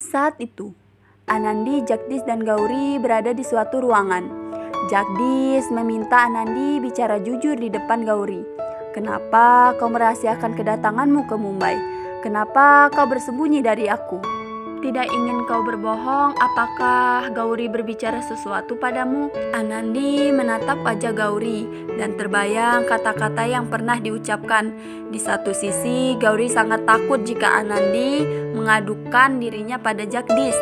Saat itu, Anandi, Jagdis, dan Gauri berada di suatu ruangan. Jagdis meminta Anandi bicara jujur di depan Gauri. Kenapa kau merahasiakan kedatanganmu ke Mumbai? Kenapa kau bersembunyi dari aku? Tidak ingin kau berbohong, apakah Gauri berbicara sesuatu padamu? Anandi menatap wajah Gauri dan terbayang kata-kata yang pernah diucapkan. Di satu sisi, Gauri sangat takut jika Anandi mengadukan dirinya pada Jagdis.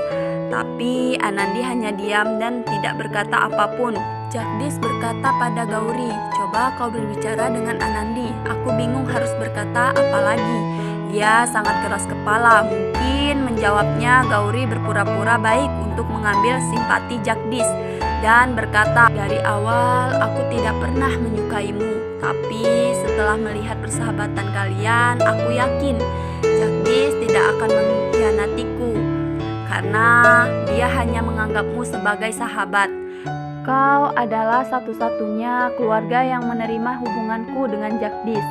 Tapi Anandi hanya diam dan tidak berkata apapun. Jagdis berkata pada Gauri, "Coba kau berbicara dengan Anandi. Aku bingung harus berkata apa lagi." Dia sangat keras kepala. Mungkin menjawabnya Gauri berpura-pura baik untuk mengambil simpati Jagdis dan berkata, "Dari awal aku tidak pernah menyukaimu. Tapi setelah melihat persahabatan kalian, aku yakin Jagdis tidak akan mengkhianatiku. Karena dia hanya menganggapmu sebagai sahabat. Kau adalah satu-satunya keluarga yang menerima hubunganku dengan Jagdis.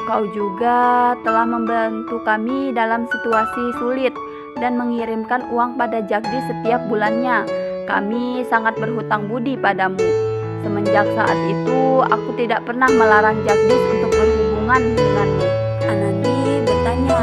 Kau juga telah membantu kami dalam situasi sulit dan mengirimkan uang pada Jagdis setiap bulannya. Kami sangat berhutang budi padamu. Semenjak saat itu, aku tidak pernah melarang Jagdis untuk berhubungan denganmu." Anandi bertanya,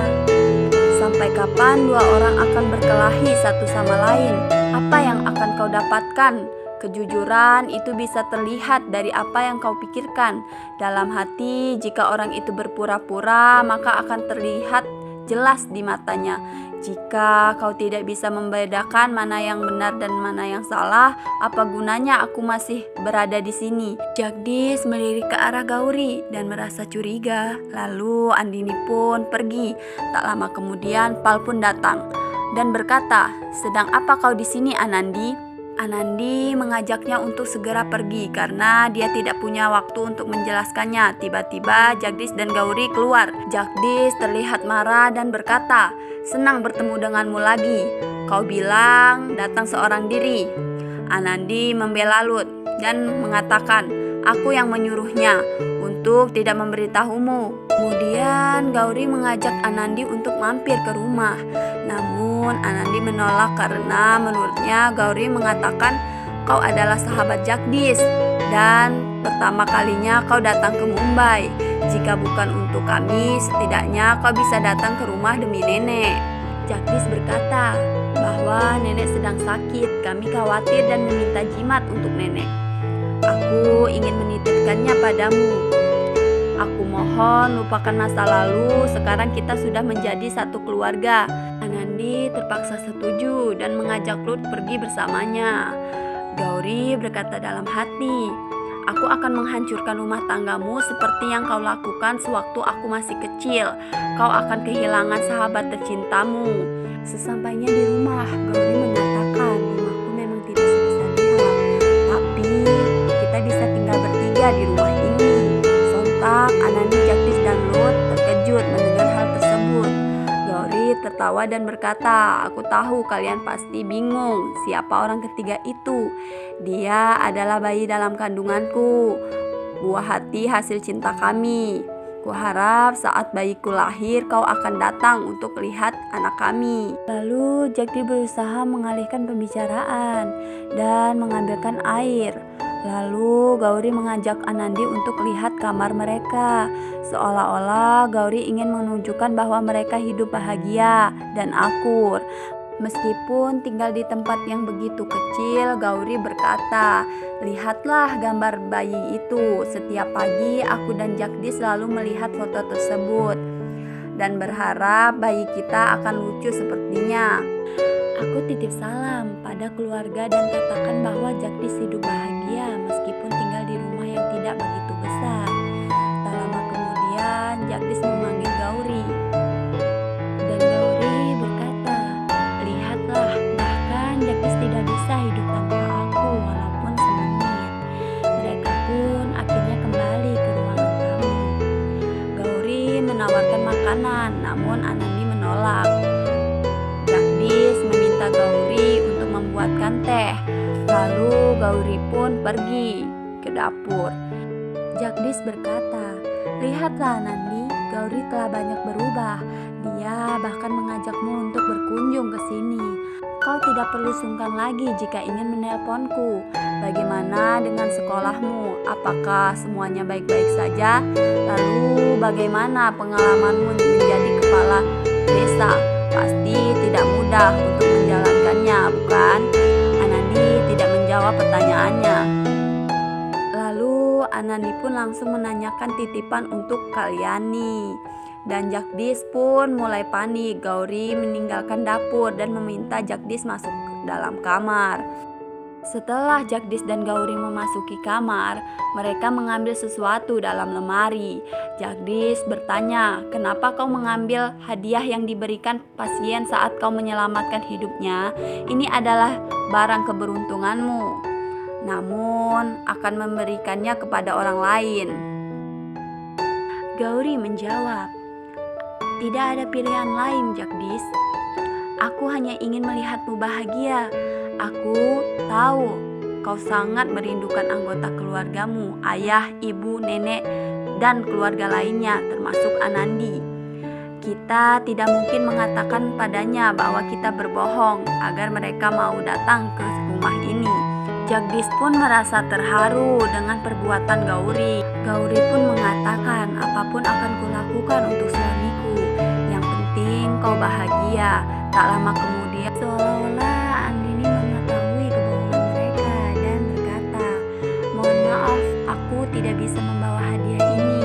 "Sampai kapan dua orang akan berkelahi satu sama lain? Apa yang akan kau dapatkan? Kejujuran itu bisa terlihat dari apa yang kau pikirkan dalam hati. Jika orang itu berpura-pura, maka akan terlihat jelas di matanya. Jika kau tidak bisa membedakan mana yang benar dan mana yang salah, apa gunanya aku masih berada di sini?" Jagdis melirik ke arah Gauri dan merasa curiga. Lalu Andini pun pergi. Tak lama kemudian Pal pun datang dan berkata, "Sedang apa kau di sini, Anandi?" Anandi mengajaknya untuk segera pergi karena dia tidak punya waktu untuk menjelaskannya. Tiba-tiba Jagdis dan Gauri keluar. Jagdis terlihat marah dan berkata, "Senang bertemu denganmu lagi. Kau bilang datang seorang diri." Anandi membela Lut dan mengatakan, "Aku yang menyuruhnya untuk tidak memberitahumu." Kemudian Gauri mengajak Anandi untuk mampir ke rumah. Namun Anandi menolak karena menurutnya Gauri mengatakan, "Kau adalah sahabat Jagdis dan pertama kalinya kau datang ke Mumbai. Jika bukan untuk kami, setidaknya kau bisa datang ke rumah demi nenek." Jagdis berkata bahwa nenek sedang sakit. "Kami khawatir dan meminta jimat untuk nenek. Aku ingin menitipkannya padamu. Aku mohon lupakan masa lalu, sekarang kita sudah menjadi satu keluarga." Anandi terpaksa setuju dan mengajak Lut pergi bersamanya. Gauri berkata dalam hati, "Aku akan menghancurkan rumah tanggamu seperti yang kau lakukan sewaktu aku masih kecil. Kau akan kehilangan sahabat tercintamu." Sesampainya di rumah, Gauri mengatakan, "Rumahku memang tidak sebesar dia, tapi kita bisa tinggal bertiga di rumah ini." Sontak Anandi, Jagdis, dan Lut terkejut mendengar hal tersebut. Gauri tertawa dan berkata, "Aku tahu kalian pasti bingung siapa orang ketiga itu. Dia adalah bayi dalam kandunganku, buah hati hasil cinta kami. Kuharap saat bayiku lahir kau akan datang untuk lihat anak kami." Lalu Jagdis berusaha mengalihkan pembicaraan dan mengambilkan air. Lalu Gauri mengajak Anandi untuk lihat kamar mereka. Seolah-olah Gauri ingin menunjukkan bahwa mereka hidup bahagia dan akur. Meskipun tinggal di tempat yang begitu kecil, Gauri berkata, "Lihatlah gambar bayi itu. Setiap pagi aku dan Jagdis selalu melihat foto tersebut dan berharap bayi kita akan lucu sepertinya. Aku titip salam pada keluarga dan katakan bahwa Jagdis hidup bahagia meskipun tinggal di rumah yang tidak begitu besar." Tak lama kemudian Jagdis memanggil Gauri dan Gauri berkata, "Lihatlah, bahkan Jagdis tidak bisa hidup tanpa aku walaupun semenit." Mereka pun akhirnya kembali ke ruangan tamu. Gauri menawarkan makanan, namun Anandi menolak. Jagdis meminta Gauri untuk membuatkan teh. Lalu Gauri pun pergi ke dapur. Jagdis berkata, "Lihatlah Nandi, Gauri telah banyak berubah. Dia bahkan mengajakmu untuk berkunjung ke sini. Kau tidak perlu sungkan lagi jika ingin menelponku. Bagaimana dengan sekolahmu? Apakah semuanya baik-baik saja? Lalu bagaimana pengalamanmu menjadi kepala desa? Pasti tidak mudah untuk menjalankannya, bukan? Anandi tidak menjawab pertanyaannya. Lalu Anandi pun langsung menanyakan titipan untuk Kalyani. Dan Jagdish pun mulai panik. Gauri meninggalkan dapur dan meminta Jagdish masuk ke dalam kamar. Setelah Jagdish dan Gauri memasuki kamar, mereka mengambil sesuatu dalam lemari. Jagdish bertanya, "Kenapa kau mengambil hadiah yang diberikan pasien saat kau menyelamatkan hidupnya? Ini adalah barang keberuntunganmu, namun akan memberikannya kepada orang lain." Gauri menjawab, "Tidak ada pilihan lain, Jagdish. Aku hanya ingin melihatmu bahagia. Aku tahu kau sangat merindukan anggota keluargamu, ayah, ibu, nenek, dan keluarga lainnya, termasuk Anandi. Kita tidak mungkin mengatakan padanya bahwa kita berbohong agar mereka mau datang ke rumah ini." Jagdish pun merasa terharu dengan perbuatan Gauri. Gauri pun mengatakan, "Apapun akan kulakukan untuk suamiku. Yang penting kau bahagia." Tak lama kemudian, seolah-olah Andini mengetahui kebohongan mereka dan berkata, "Mohon maaf, aku tidak bisa membawa hadiah ini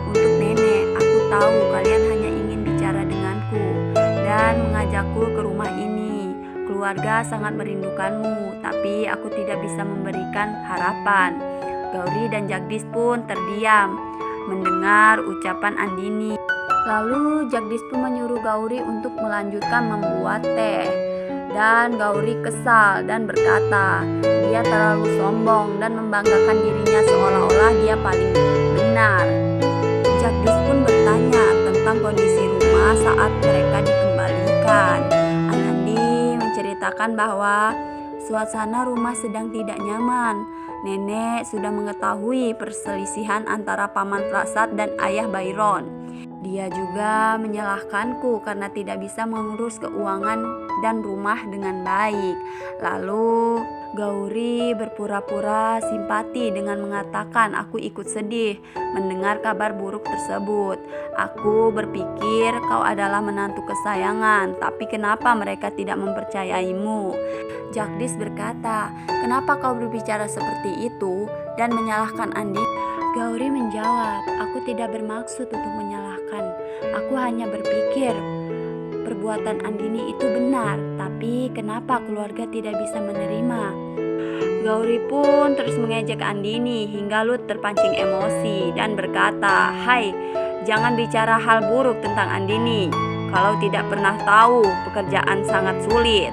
untuk nenek. Aku tahu kalian hanya ingin bicara denganku dan mengajakku ke rumah ini. Keluarga sangat merindukanmu, tapi aku tidak bisa memberikan harapan." Gauri dan Jagdish pun terdiam mendengar ucapan Andini. Lalu Jagdish pun menyuruh Gauri untuk melanjutkan membuat teh. Dan Gauri kesal dan berkata, dia terlalu sombong dan membanggakan dirinya seolah-olah dia paling benar. Jagdish pun bertanya tentang kondisi rumah saat mereka dikembalikan. Anandi menceritakan bahwa suasana rumah sedang tidak nyaman. Nenek sudah mengetahui perselisihan antara Paman Prasad dan Ayah Byron. Dia juga menyalahkanku karena tidak bisa mengurus keuangan dan rumah dengan baik. Lalu Gauri berpura-pura simpati dengan mengatakan, "Aku ikut sedih mendengar kabar buruk tersebut. Aku berpikir kau adalah menantu kesayangan, tapi kenapa mereka tidak mempercayaimu?" Jagdish berkata, "Kenapa kau berbicara seperti itu dan menyalahkan Andi?" Gauri menjawab, "Aku tidak bermaksud untuk menyalahkan. Aku hanya berpikir perbuatan Andini itu benar, tapi kenapa keluarga tidak bisa menerima?" Gauri pun terus mengejek Andini hingga Lut terpancing emosi dan berkata, "Hai, jangan bicara hal buruk tentang Andini. Kalau tidak pernah tahu, pekerjaan sangat sulit."